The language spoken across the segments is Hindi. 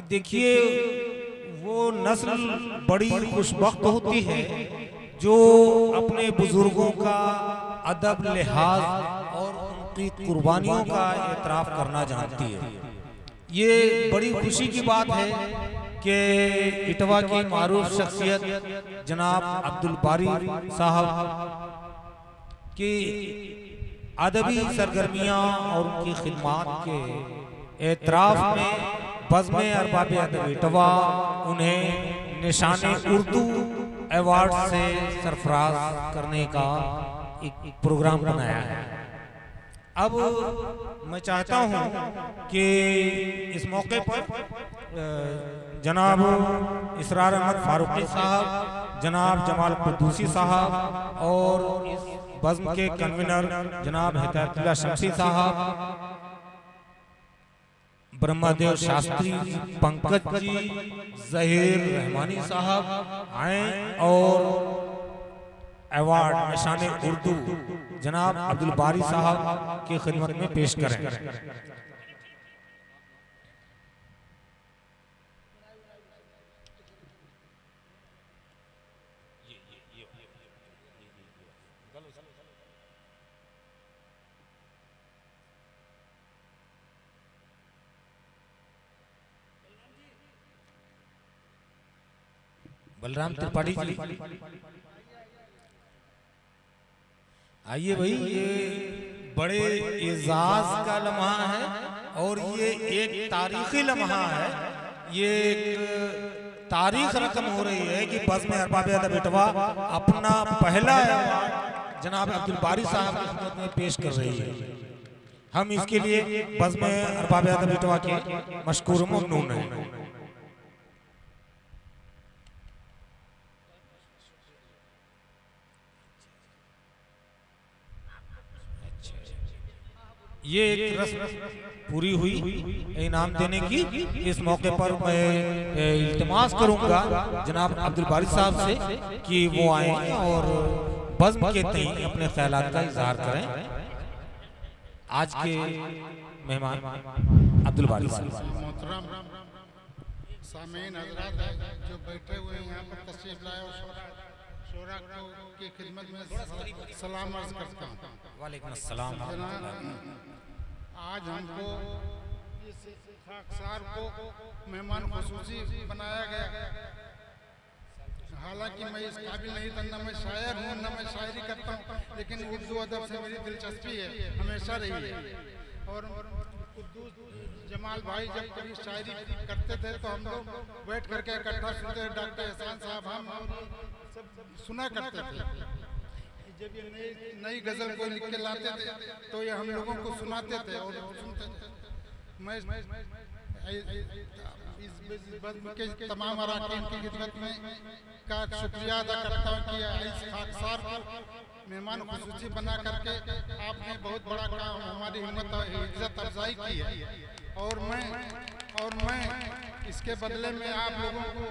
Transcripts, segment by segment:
देखिए वो नस्ल बड़ी खुशबख्त होती है जो अपने बुजुर्गों का अदब, लिहाज और उनकी कुर्बानियों का एतराफ़ करना जानती है। ये बड़ी खुशी की बात है कि इटवा की मारूफ शख्सियत जनाब अब्दुल बारी साहब की अदबी सरगर्मियाँ और उनकी खिदमात के एतराफ़ में बज़्म अरबाब अदब इटवा उन्हें निशाने उर्दू अवार्ड से सरफराज करने का एक प्रोग्राम बनाया है। अब मैं चाहता हूं कि इस मौके पर जनाब इसरार अहमद फारूकी साहब, जनाब जमाल कुद्दूसी साहब और इस बज़्म के कन्वीनर जनाब हिदायतुल्लाह शमसी साहब, ब्रह्मदेव शास्त्री, पंकज जी, ज़हीर रहमानी साहब आए और अवार्ड निशाने उर्दू जनाब अब्दुल बारी साहब की खिदमत में पेश करें। बलराम त्रिपाठी जी आइए भाई, ये बड़े एजाज का लम्हा है और ये एक तारीखी लम्हा है। ये एक तारीख रकम हो रही है कि बज़्म अरबाब अदब इटवा अपना पहला अवार्ड जनाब अब्दुल बारी साहब की खिदमत में पेश कर रही है। हम इसके लिए बज़्म अरबाब अदब इटवा के मशकूर ममनून हैं। ये एक रस्म पूरी हुई इनाम देने की। इस मौके पर मैं इल्तिमास करूंगा जनाब अब्दुल बारी साहब से कि वो आए और बज़्म के तई अपने ख्यालात का इजहार करें। आज के मेहमान अब्दुल बारी साहब। मोहतरम सामीन हज़रात जो बैठे हुए हैं यहाँ पर तशरीफ लाए और शोरा की खिदमत में सलाम अर्ज़ करता हूँ। वालेकुम अस्सलाम। आज हमको इस खाकसार को मेहमान खुसूसी बनाया गया। हालांकि मैं इस काबिल नहीं था, न मैं शायर हूँ न मैं शायरी करता हूँ, लेकिन उर्दू अदब से मेरी दिलचस्पी है, हमेशा रही है। और कुद्दूस जमाल भाई जब कभी शायरी करते थे तो हम लोग बैठ करके इकट्ठा सुनते थे। डॉक्टर एहसान साहब हम सब सुना करते थे। जब ये नई गजल को लिख के लाते थे तो ये हम लोगों को सुनाते थे और सुनते थे। मैं इस बज़्म के तमाम अरकान की खिदमत में का शुक्रिया अदा करता हूँ कि इस खाकसार को मेहमान खुसूसी बना करके आपने बहुत बड़ा काम हमारी हिम्मत और इज्जत अफजाई की है। और मैं इसके बदले में आप लोगों को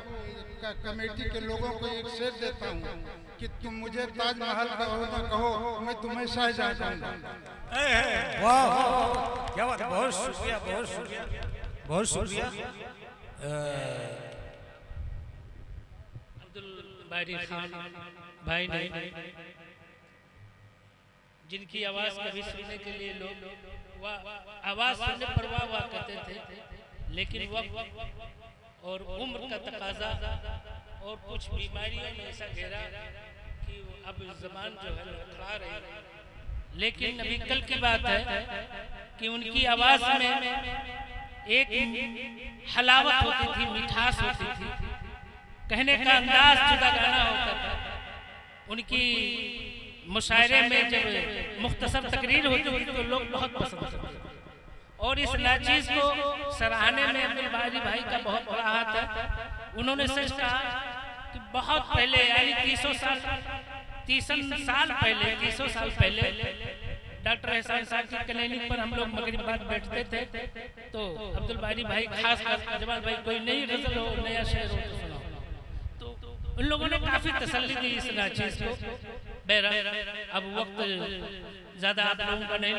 कमेटी के लोगों को एक शेर देता हूँ कि तुम मुझे ताजमहल कहो न कहो, मैं तुम्हें शाहजहां कहूंगा। वाह क्या बात है, बहुत शुक्रिया, बहुत शुक्रिया, बहुत शुक्रिया। अब्दुल बारी खान भाई ने जिनकी आवाज कभी सुनने के लिए लोग आवाज सुनने पर वाह करते थे, लेकिन वक्त और उम्र का तकाजा और कुछ बीमारियों ने ऐसा घेरा कि अब ज़बान जो है लड़खड़ा रही है। लेकिन अभी कल की बात है कि उनकी आवाज में एक हलावत होती थी, मिठास होती थी, कहने का अंदाज जुदा गाना होता था। उनकी मुशायरे में जब मुख्तसर तकरीर होती थी तो लोग बहुत पसंद करते थे। और इस नाचीज को सराहने में अब्दुल बारी भाई का बहुत बड़ा हाथ है। उन्होंने सच कहा कि बहुत पहले यानी 300 साल पहले डॉक्टर एहसान साहब की क्लिनिक पर हम लोग मगरिब बाद बैठते थे तो अब्दुल बारी भाई खास जमाल भाई कोई नई गजल हो, नया शेर हो तो सुनाओ, तो उन लोगों ने काफी तसल्ली दी इस नाचीज को। बहरहाल अब वक्त ज्यादा आप लोगों का नहीं